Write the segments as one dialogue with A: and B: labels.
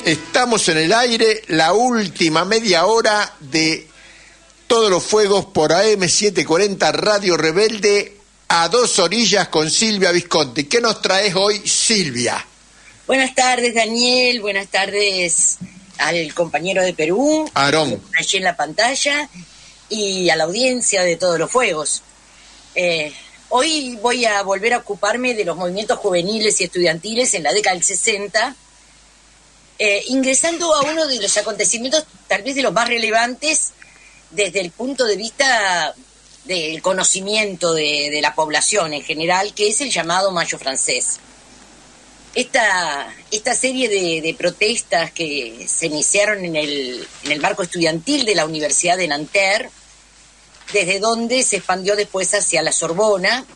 A: Estamos en el aire, la última media hora de Todos los Fuegos por AM740 Radio Rebelde, a dos orillas con Silvia Visconti. ¿Qué nos traes hoy, Silvia?
B: Buenas tardes, Daniel. Buenas tardes al compañero de Perú,
A: Aarón,
B: allí en la pantalla, y a la audiencia de Todos los Fuegos. Hoy voy a volver a ocuparme de los movimientos juveniles y estudiantiles en la década del 60, ingresando a uno de los acontecimientos tal vez de los más relevantes desde el punto de vista del conocimiento de la población en general, que es el llamado Mayo francés. Esta serie de protestas que se iniciaron en el marco estudiantil de la Universidad de Nanterre, desde donde se expandió después hacia la Sorbona,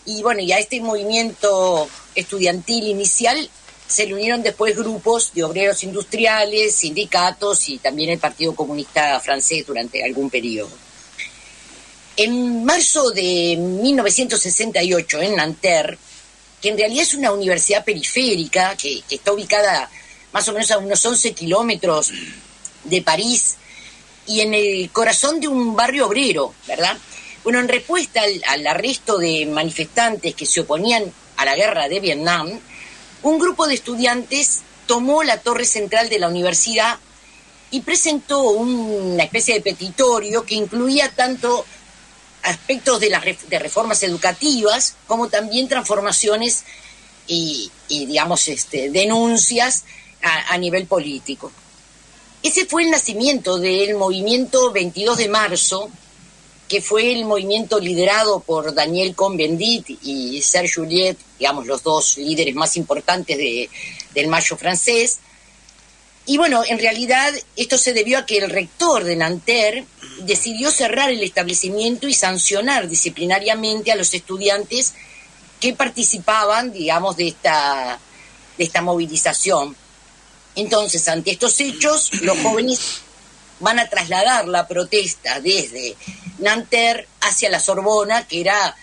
B: y bueno, y a este movimiento estudiantil inicial se le unieron después grupos de obreros industriales, sindicatos y también el Partido Comunista Francés durante algún periodo. En marzo de 1968, en Nanterre, que en realidad es una universidad periférica, que está ubicada más o menos a unos 11 kilómetros de París, y en el corazón de un barrio obrero, ¿verdad? Bueno, en respuesta al arresto de manifestantes que se oponían a la guerra de Vietnam, un grupo de estudiantes tomó la torre central de la universidad y presentó una especie de petitorio que incluía tanto aspectos de reformas educativas como también transformaciones y digamos, denuncias a nivel político. Ese fue el nacimiento del movimiento 22 de marzo, que fue el movimiento liderado por Daniel Cohn-Bendit y Serge Juliet, digamos, los dos líderes más importantes del Mayo francés. Y bueno, en realidad esto se debió a que el rector de Nanterre decidió cerrar el establecimiento y sancionar disciplinariamente a los estudiantes que participaban, digamos, de esta movilización. Entonces, ante estos hechos, los jóvenes van a trasladar la protesta desde Nanterre hacia la Sorbona, que era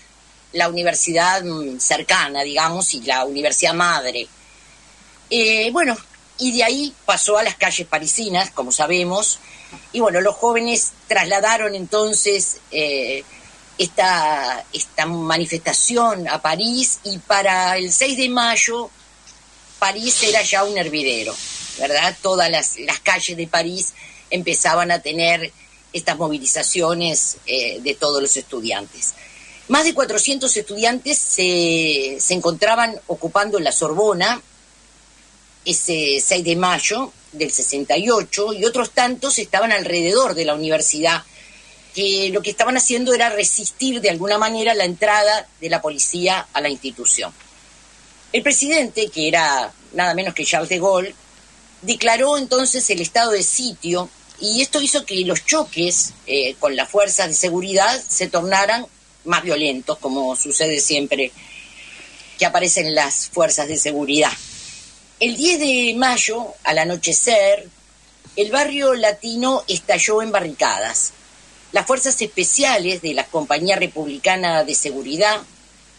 B: la universidad cercana, digamos, y la universidad madre. Bueno, y de ahí pasó a las calles parisinas, como sabemos, y bueno, los jóvenes trasladaron entonces esta manifestación a París, y para el 6 de mayo París era ya un hervidero, ¿verdad? Todas las calles de París empezaban a tener estas movilizaciones de todos los estudiantes. Más de 400 estudiantes se encontraban ocupando la Sorbona ese 6 de mayo del 68, y otros tantos estaban alrededor de la universidad, que lo que estaban haciendo era resistir de alguna manera la entrada de la policía a la institución. El presidente, que era nada menos que Charles de Gaulle, declaró entonces el estado de sitio, y esto hizo que los choques con las fuerzas de seguridad se tornaran más violentos, como sucede siempre que aparecen las fuerzas de seguridad. El 10 de mayo, al anochecer, el barrio latino estalló en barricadas. Las fuerzas especiales de la Compañía Republicana de Seguridad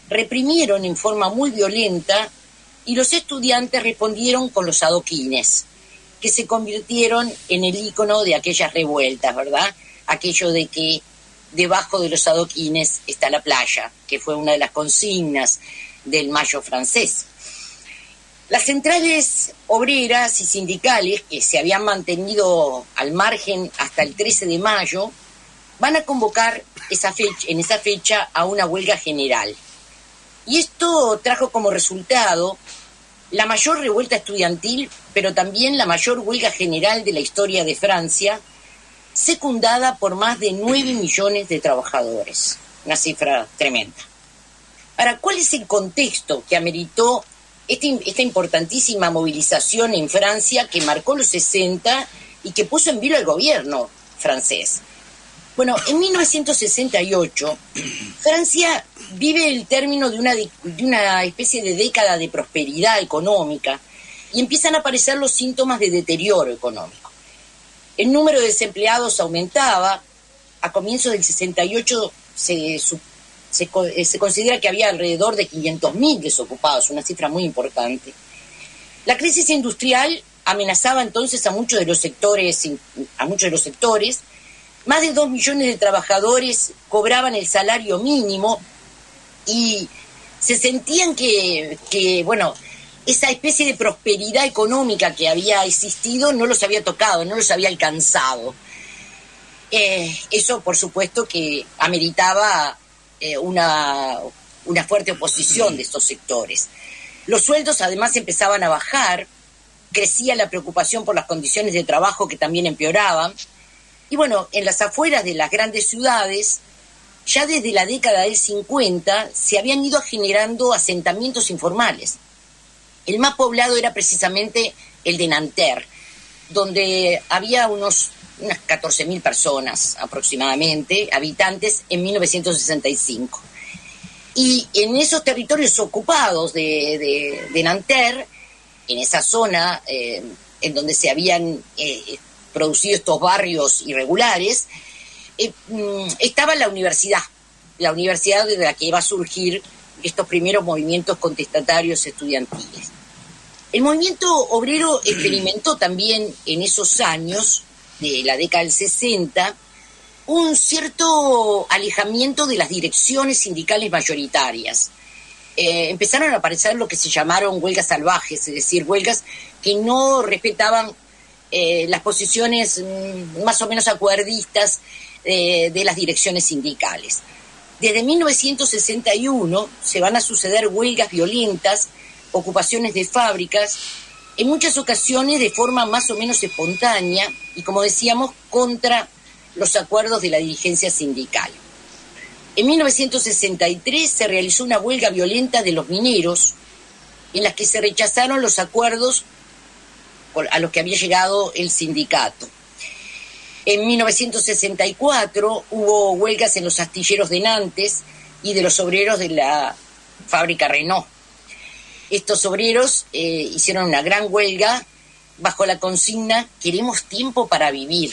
B: reprimieron en forma muy violenta, y los estudiantes respondieron con los adoquines, que se convirtieron en el ícono de aquellas revueltas, ¿verdad? Aquello de que debajo de los adoquines está la playa, que fue una de las consignas del Mayo francés. Las centrales obreras y sindicales, que se habían mantenido al margen hasta el 13 de mayo, van a convocar en esa fecha a una huelga general. Y esto trajo como resultado la mayor revuelta estudiantil, pero también la mayor huelga general de la historia de Francia, secundada por más de 9 millones de trabajadores. Una cifra tremenda. Ahora, ¿cuál es el contexto que ameritó esta importantísima movilización en Francia, que marcó los 60 y que puso en vilo al gobierno francés? Bueno, en 1968, Francia vive el término de una especie de década de prosperidad económica, y empiezan a aparecer los síntomas de deterioro económico. El número de desempleados aumentaba. A comienzos del 68 se considera que había alrededor de 500.000 desocupados, una cifra muy importante. La crisis industrial amenazaba entonces a muchos de los sectores. Más de 2 millones de trabajadores cobraban el salario mínimo y se sentían que esa especie de prosperidad económica que había existido no los había tocado, no los había alcanzado. Eso, por supuesto, que ameritaba una fuerte oposición de estos sectores. Los sueldos, además, empezaban a bajar, crecía la preocupación por las condiciones de trabajo que también empeoraban. Y bueno, en las afueras de las grandes ciudades, ya desde la década del 50, se habían ido generando asentamientos informales. El más poblado era precisamente el de Nanterre, donde había unas 14.000 personas aproximadamente, habitantes, en 1965. Y en esos territorios ocupados de Nanterre, en esa zona en donde se habían producido estos barrios irregulares, estaba la universidad de la que iba a surgir estos primeros movimientos contestatarios estudiantiles. El movimiento obrero experimentó también en esos años, de la década del 60, un cierto alejamiento de las direcciones sindicales mayoritarias. Empezaron a aparecer lo que se llamaron huelgas salvajes, es decir, huelgas que no respetaban las posiciones más o menos acuerdistas de las direcciones sindicales. Desde 1961 se van a suceder huelgas violentas, ocupaciones de fábricas, en muchas ocasiones de forma más o menos espontánea y, como decíamos, contra los acuerdos de la dirigencia sindical. En 1963 se realizó una huelga violenta de los mineros en la que se rechazaron los acuerdos a los que había llegado el sindicato. En 1964 hubo huelgas en los astilleros de Nantes y de los obreros de la fábrica Renault. Estos obreros hicieron una gran huelga bajo la consigna «Queremos tiempo para vivir».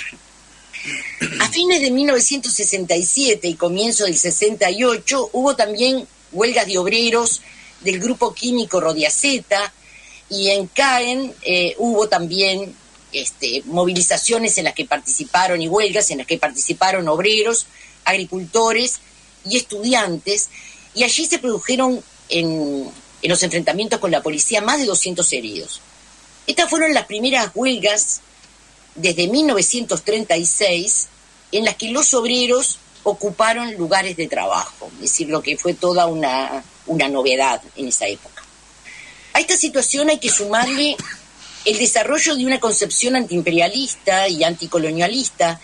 B: A fines de 1967 y comienzo del 68 hubo también huelgas de obreros del grupo químico Rodiaceta, y en Caen hubo también movilizaciones en las que participaron y huelgas en las que participaron obreros, agricultores y estudiantes, y allí se produjeron en los enfrentamientos con la policía más de 200 heridos. Estas fueron las primeras huelgas desde 1936 en las que los obreros ocuparon lugares de trabajo, es decir, lo que fue toda una novedad en esa época. A esta situación hay que sumarle el desarrollo de una concepción antiimperialista y anticolonialista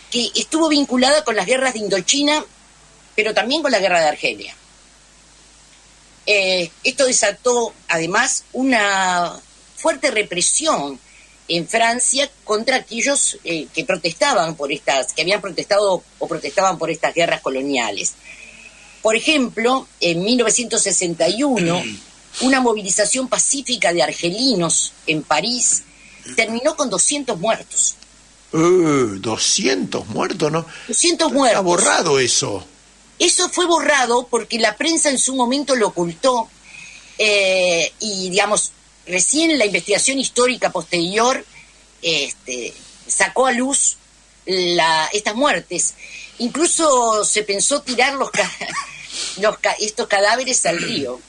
B: que estuvo vinculada con las guerras de Indochina, pero también con la guerra de Argelia. Esto desató, además, una fuerte represión en Francia contra aquellos que protestaban que habían protestado o protestaban por estas guerras coloniales. Por ejemplo, en 1961, una movilización pacífica de argelinos en París terminó con 200 muertos.
A: 200 muertos, ¿no?
B: 200 muertos.
A: Está borrado eso.
B: Eso fue borrado porque la prensa en su momento lo ocultó y, digamos, recién la investigación histórica posterior sacó a luz estas muertes. Incluso se pensó tirar estos cadáveres al río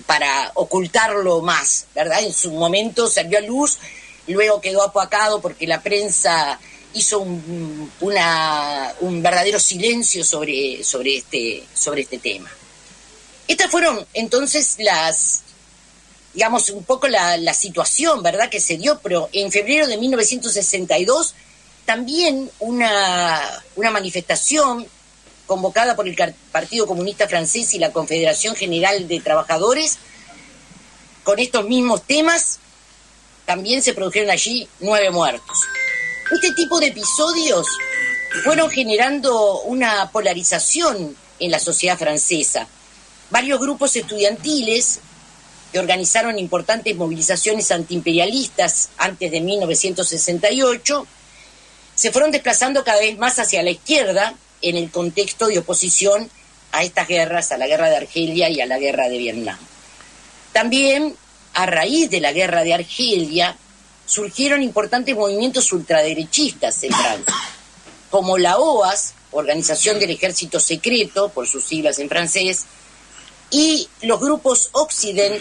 B: para ocultarlo más, ¿verdad? En su momento salió a luz, luego quedó apacado porque la prensa hizo un verdadero silencio sobre este tema. Estas fueron entonces digamos, un poco la situación, ¿verdad?, que se dio, pero en febrero de 1962 también una manifestación convocada por el Partido Comunista Francés y la Confederación General de Trabajadores, con estos mismos temas, también se produjeron allí 9 muertos. Este tipo de episodios fueron generando una polarización en la sociedad francesa. Varios grupos estudiantiles que organizaron importantes movilizaciones antiimperialistas antes de 1968 se fueron desplazando cada vez más hacia la izquierda en el contexto de oposición a estas guerras, a la guerra de Argelia y a la guerra de Vietnam. También a raíz de la guerra de Argelia, surgieron importantes movimientos ultraderechistas en Francia, como la OAS, Organización del Ejército Secreto, por sus siglas en francés, y los grupos Occident,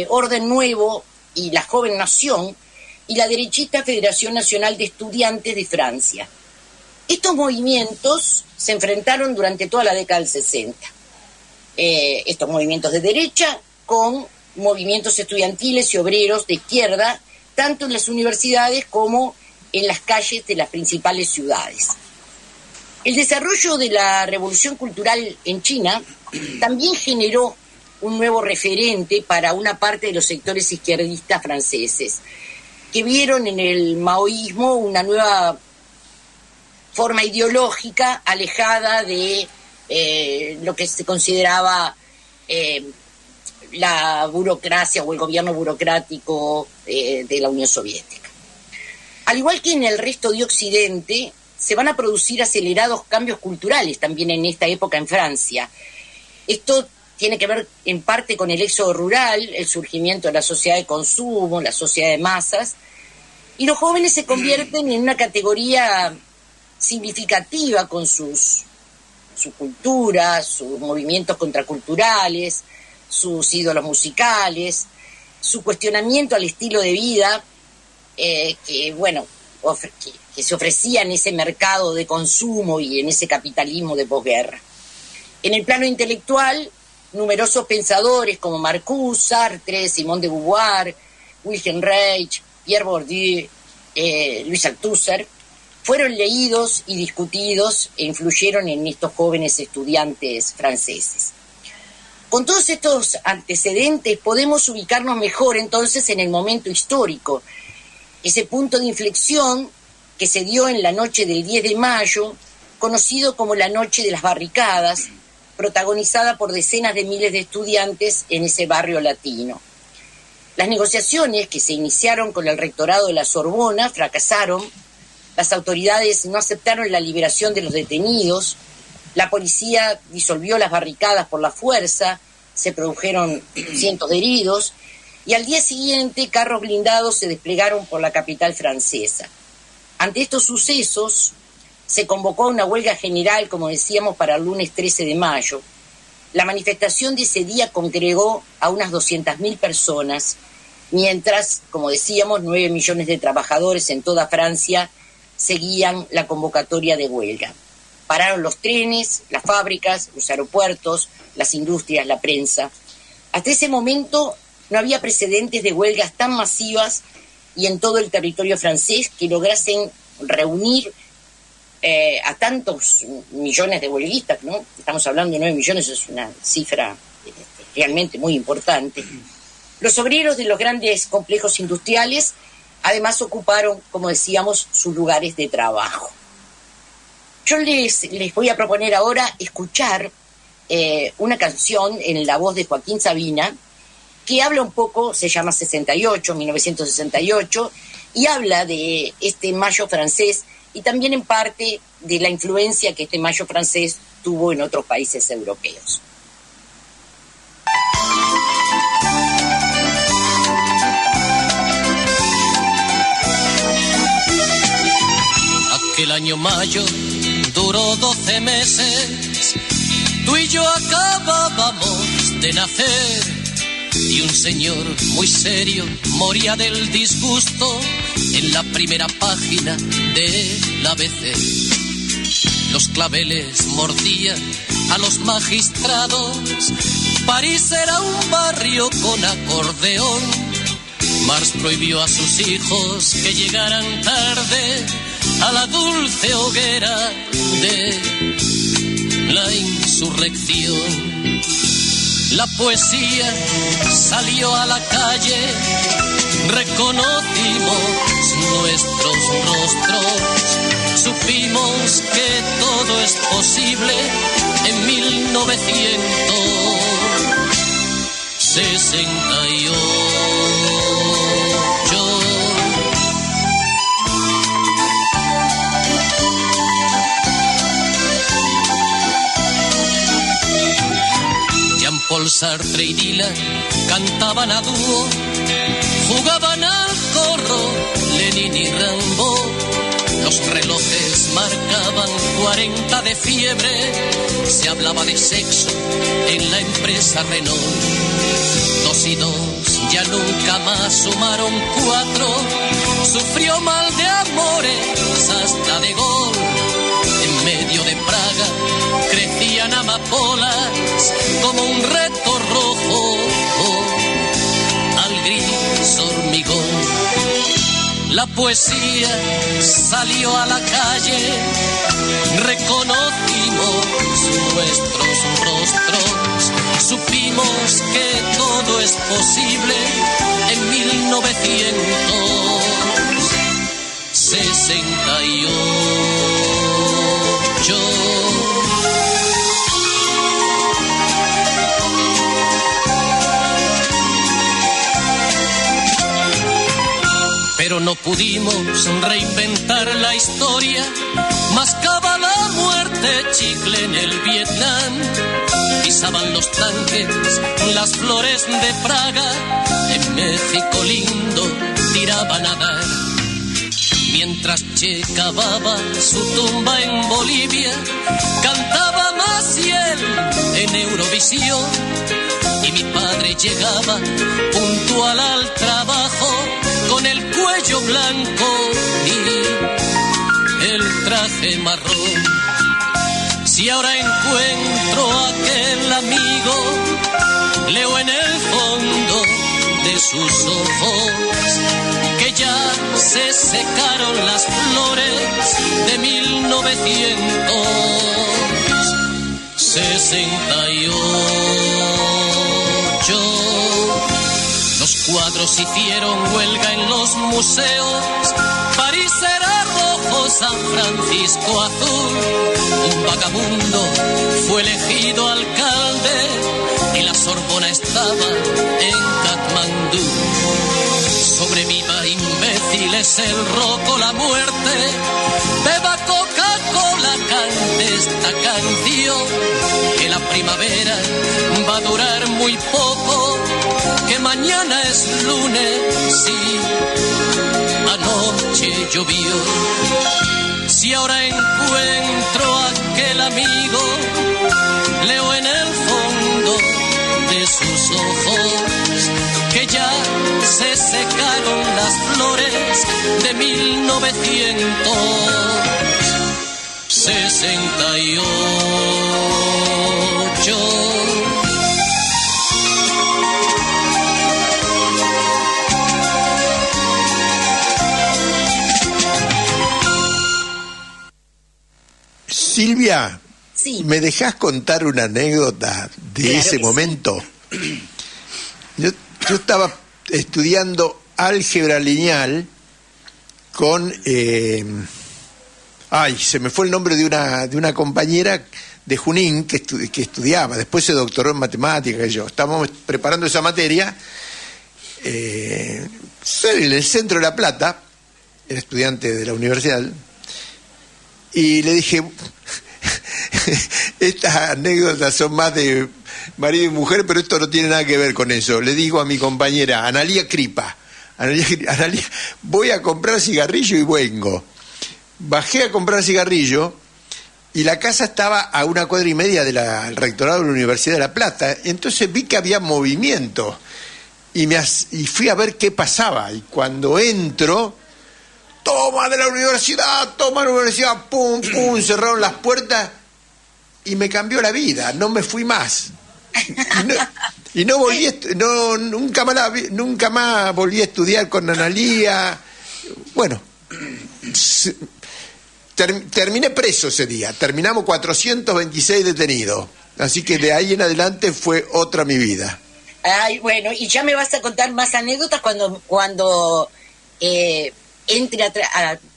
B: Orden Nuevo y la Joven Nación, y la derechista Federación Nacional de Estudiantes de Francia. Estos movimientos se enfrentaron durante toda la década del 60. Estos movimientos de derecha con movimientos estudiantiles y obreros de izquierda, tanto en las universidades como en las calles de las principales ciudades. El desarrollo de la revolución cultural en China también generó un nuevo referente para una parte de los sectores izquierdistas franceses, que vieron en el maoísmo una nueva forma ideológica alejada de lo que se consideraba la burocracia o el gobierno burocrático de la Unión Soviética. Al igual que en el resto de Occidente, se van a producir acelerados cambios culturales también en esta época en Francia. Esto tiene que ver en parte con el éxodo rural, el surgimiento de la sociedad de consumo, la sociedad de masas, y los jóvenes se convierten en una categoría significativa con su cultura, sus movimientos contraculturales, sus ídolos musicales, su cuestionamiento al estilo de vida que se ofrecía en ese mercado de consumo y en ese capitalismo de posguerra. En el plano intelectual, numerosos pensadores como Marcuse, Sartre, Simone de Beauvoir, Wilhelm Reich, Pierre Bourdieu, Louis Althusser, fueron leídos y discutidos e influyeron en estos jóvenes estudiantes franceses. Con todos estos antecedentes podemos ubicarnos mejor entonces en el momento histórico, ese punto de inflexión que se dio en la noche del 10 de mayo, conocido como la Noche de las Barricadas, protagonizada por decenas de miles de estudiantes en ese barrio latino. Las negociaciones que se iniciaron con el rectorado de la Sorbona fracasaron, las autoridades no aceptaron la liberación de los detenidos, la policía disolvió las barricadas por la fuerza, se produjeron cientos de heridos, y al día siguiente carros blindados se desplegaron por la capital francesa. Ante estos sucesos, se convocó una huelga general, como decíamos, para el lunes 13 de mayo. La manifestación de ese día congregó a unas 200.000 personas, mientras, como decíamos, 9 millones de trabajadores en toda Francia seguían la convocatoria de huelga. Pararon los trenes, las fábricas, los aeropuertos, las industrias, la prensa. Hasta ese momento no había precedentes de huelgas tan masivas y en todo el territorio francés que lograsen reunir a tantos millones de huelguistas, ¿no? Estamos hablando de 9 millones, es una cifra realmente muy importante. Los obreros de los grandes complejos industriales además ocuparon, como decíamos, sus lugares de trabajo. Yo les voy a proponer ahora escuchar una canción en la voz de Joaquín Sabina, que habla un poco, se llama 1968, y habla de este mayo francés y también en parte de la influencia que este mayo francés tuvo en otros países europeos.
C: Aquel año mayo duró 12 meses, tú y yo acabábamos de nacer, y un señor muy serio moría del disgusto en la primera página del ABC. Los claveles mordían a los magistrados, París era un barrio con acordeón. Marx prohibió a sus hijos que llegaran tarde a la dulce hoguera de la insurrección. La poesía salió a la calle, reconocimos nuestros rostros, supimos que todo es posible en 1968. Paul Sartre y Dylan cantaban a dúo, jugaban al corro Lenin y Rambo. Los relojes marcaban 40 de fiebre, se hablaba de sexo en la empresa Renault. 2 y 2 ya nunca más sumaron 4, sufrió mal de amores hasta de gol. En medio de Praga crecían amapolas como un reto rojo al gris hormigón. La poesía salió a la calle, reconocimos nuestros rostros, supimos que todo es posible en 1968. Pero no pudimos reinventar la historia, mascaba la muerte chicle en el Vietnam. Pisaban los tanques las flores de Praga, en México lindo tiraban a dar. Mientras Che cavaba su tumba en Bolivia, cantaba Maciel en Eurovisión. Y mi padre llegaba puntual al trabajo, con el cuello blanco y el traje marrón. Si ahora encuentro a aquel amigo, leo en el fondo de sus ojos que ya se secaron las flores de 1968. Los cuadros hicieron huelga en los museos, París era rojo, San Francisco azul. Un vagabundo fue elegido alcalde y la Sorbona estaba en Katmandú. Sobreviva imbéciles el roco, la muerte, beba Coca-Cola, cante esta canción, que la primavera va a durar muy poco, que mañana es lunes, sí, anoche llovió. Si ahora encuentro a aquel amigo, leo en el fondo de sus ojos que ya se secaron las flores de 1968.
A: Silvia,
B: Sí.
A: ¿me dejás contar una anécdota de
B: Claro
A: ese
B: que
A: momento? Yo estaba estudiando álgebra lineal con... se me fue el nombre de una compañera de Junín que estudiaba, después se doctoró en matemáticas. Estábamos preparando esa materia en el centro de La Plata, era estudiante de la universidad, y le dije... Estas anécdotas son más de marido y mujer, pero esto no tiene nada que ver con eso. Le digo a mi compañera, Analía Cripa, Analía, voy a comprar cigarrillo y vengo. Bajé a comprar cigarrillo y la casa estaba a 1,5 cuadras del rectorado de la Universidad de La Plata. Entonces vi que había movimiento y fui a ver qué pasaba. Y cuando entro... Toma de la universidad, pum, pum, cerraron las puertas y me cambió la vida, no me fui más. Y no volví, nunca más volví a estudiar con Analía. Bueno, terminé preso ese día, terminamos 426 detenidos, así que de ahí en adelante fue otra mi vida.
B: Ay, bueno, y ya me vas a contar más anécdotas cuando entre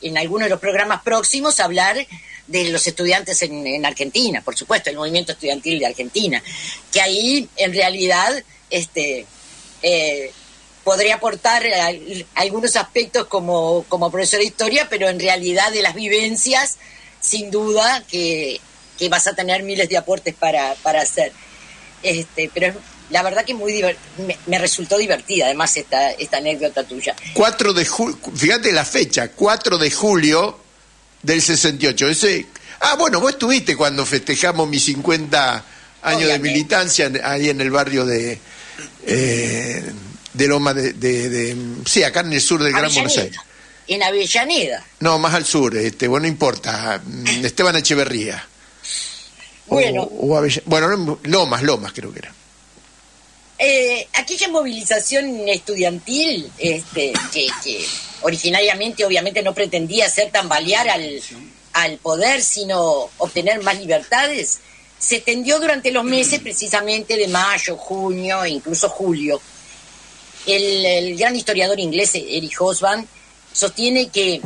B: en alguno de los programas próximos a hablar de los estudiantes en Argentina, por supuesto, el movimiento estudiantil de Argentina, que ahí en realidad podría aportar algunos aspectos como profesor de historia, pero en realidad de las vivencias, sin duda que vas a tener miles de aportes para hacer. Pero la verdad que me resultó divertida, además, esta anécdota tuya.
A: 4 de julio, fíjate la fecha, 4 de julio del 68. Bueno, vos estuviste cuando festejamos mis 50 años de militancia ahí en el barrio de Loma sí, acá en el sur del Gran Buenos Aires.
B: En Avellaneda.
A: No, más al sur, bueno, no importa, Esteban Echeverría.
B: Bueno.
A: Lomas creo que era.
B: Aquella movilización estudiantil, que originariamente obviamente no pretendía hacer tambalear al poder, sino obtener más libertades, se extendió durante los meses precisamente de mayo, junio e incluso julio. El gran historiador inglés Eric Hobsbawm sostiene que,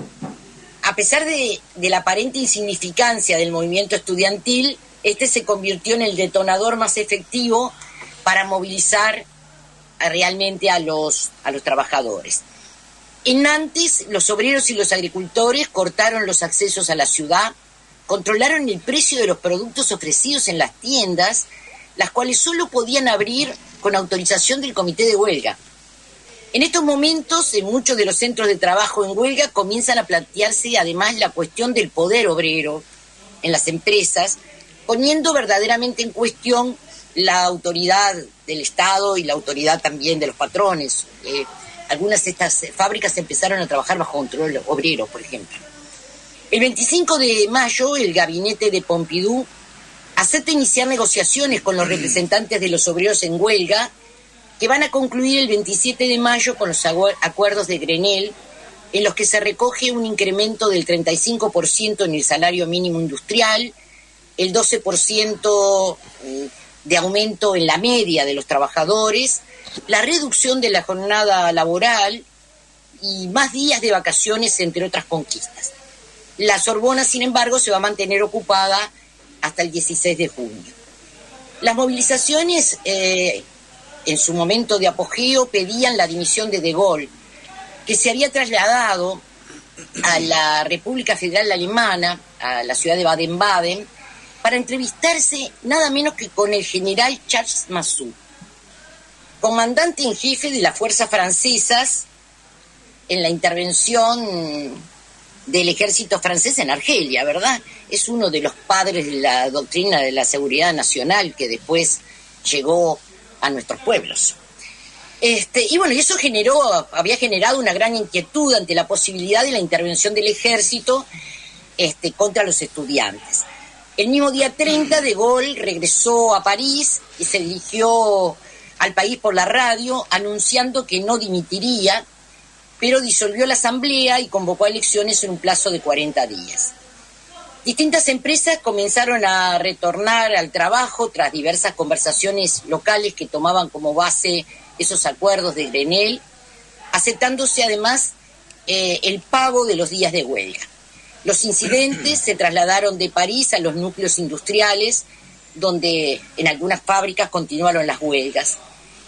B: a pesar de la aparente insignificancia del movimiento estudiantil, este se convirtió en el detonador más efectivo para movilizar realmente a los trabajadores. En Nantes, los obreros y los agricultores cortaron los accesos a la ciudad, controlaron el precio de los productos ofrecidos en las tiendas, las cuales solo podían abrir con autorización del comité de huelga. En estos momentos, en muchos de los centros de trabajo en huelga, comienzan a plantearse además la cuestión del poder obrero en las empresas, poniendo verdaderamente en cuestión la autoridad del Estado y la autoridad también de los patrones. Algunas de estas fábricas empezaron a trabajar bajo control obrero, por ejemplo. El 25 de mayo, el gabinete de Pompidou acepta iniciar negociaciones con los representantes de los obreros en huelga, que van a concluir el 27 de mayo con los acuerdos de Grenelle, en los que se recoge un incremento del 35% en el salario mínimo industrial, el 12% de aumento en la media de los trabajadores, la reducción de la jornada laboral y más días de vacaciones, entre otras conquistas. La Sorbona, sin embargo, se va a mantener ocupada hasta el 16 de junio. Las movilizaciones, en su momento de apogeo, pedían la dimisión de Gaulle, que se había trasladado a la República Federal Alemana, a la ciudad de Baden-Baden, para entrevistarse nada menos que con el general Charles Massou, comandante en jefe de las fuerzas francesas en la intervención del ejército francés en Argelia, ¿verdad? Es uno de los padres de la doctrina de la seguridad nacional que después llegó a nuestros pueblos. Y bueno, eso había generado una gran inquietud ante la posibilidad de la intervención del ejército contra los estudiantes. El mismo día 30, De Gaulle regresó a París y se dirigió al país por la radio, anunciando que no dimitiría, pero disolvió la asamblea y convocó a elecciones en un plazo de 40 días. Distintas empresas comenzaron a retornar al trabajo tras diversas conversaciones locales que tomaban como base esos acuerdos de Grenelle, aceptándose además el pago de los días de huelga. Los incidentes se trasladaron de París a los núcleos industriales, donde en algunas fábricas continuaron las huelgas.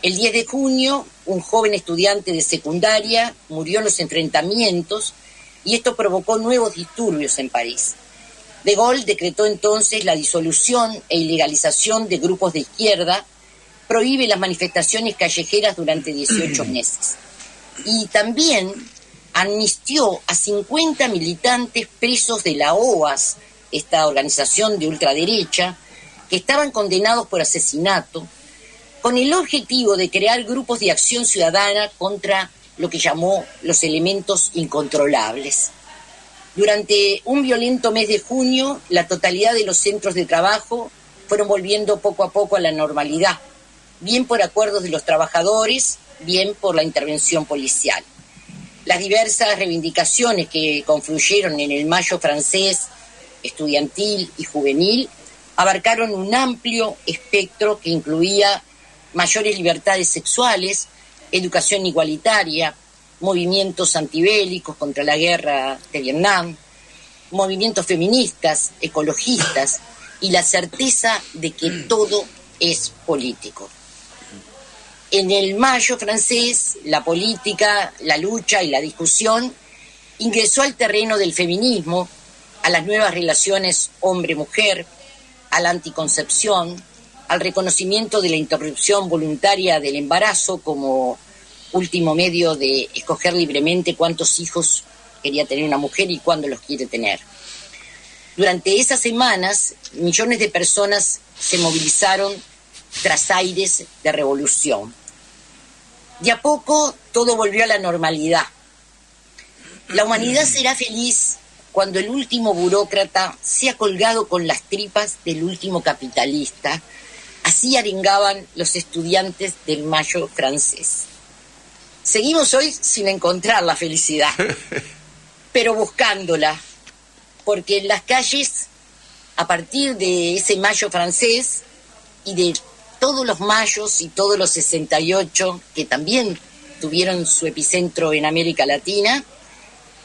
B: El 10 de junio, un joven estudiante de secundaria murió en los enfrentamientos y esto provocó nuevos disturbios en París. De Gaulle decretó entonces la disolución e ilegalización de grupos de izquierda, prohíbe las manifestaciones callejeras durante 18 meses. Y también amnistió a 50 militantes presos de la OAS, esta organización de ultraderecha, que estaban condenados por asesinato, con el objetivo de crear grupos de acción ciudadana contra lo que llamó los elementos incontrolables. Durante un violento mes de junio, la totalidad de los centros de trabajo fueron volviendo poco a poco a la normalidad, bien por acuerdos de los trabajadores, bien por la intervención policial. Las diversas reivindicaciones que confluyeron en el mayo francés, estudiantil y juvenil, abarcaron un amplio espectro que incluía mayores libertades sexuales, educación igualitaria, movimientos antibélicos contra la guerra de Vietnam, movimientos feministas, ecologistas y la certeza de que todo es político. En el mayo francés, la política, la lucha y la discusión ingresó al terreno del feminismo, a las nuevas relaciones hombre-mujer, a la anticoncepción, al reconocimiento de la interrupción voluntaria del embarazo como último medio de escoger libremente cuántos hijos quería tener una mujer y cuándo los quiere tener. Durante esas semanas, millones de personas se movilizaron tras aires de revolución. De a poco todo volvió a la normalidad. La humanidad será feliz cuando el último burócrata sea colgado con las tripas del último capitalista. Así arengaban los estudiantes del Mayo francés. Seguimos hoy sin encontrar la felicidad, pero buscándola, porque en las calles, a partir de ese Mayo francés y de todos los mayos y todos los 68 que también tuvieron su epicentro en América Latina,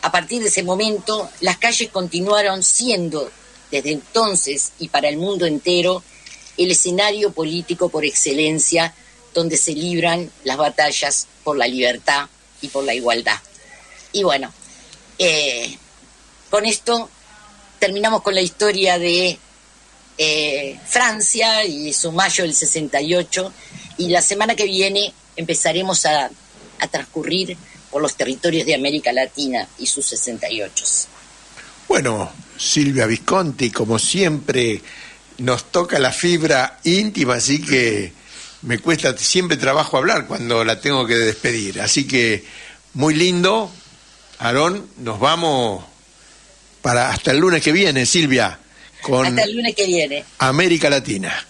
B: a partir de ese momento las calles continuaron siendo, desde entonces y para el mundo entero, el escenario político por excelencia donde se libran las batallas por la libertad y por la igualdad. Y bueno, con esto terminamos con la historia de Francia y su Mayo del 68, y la semana que viene empezaremos a transcurrir por los territorios de América Latina y sus 68.
A: Bueno, Silvia Visconti, como siempre, nos toca la fibra íntima, así que me cuesta siempre trabajo hablar cuando la tengo que despedir. Así que muy lindo, Aarón, nos vamos hasta el lunes que viene, Silvia, con
B: hasta el lunes que viene.
A: América Latina.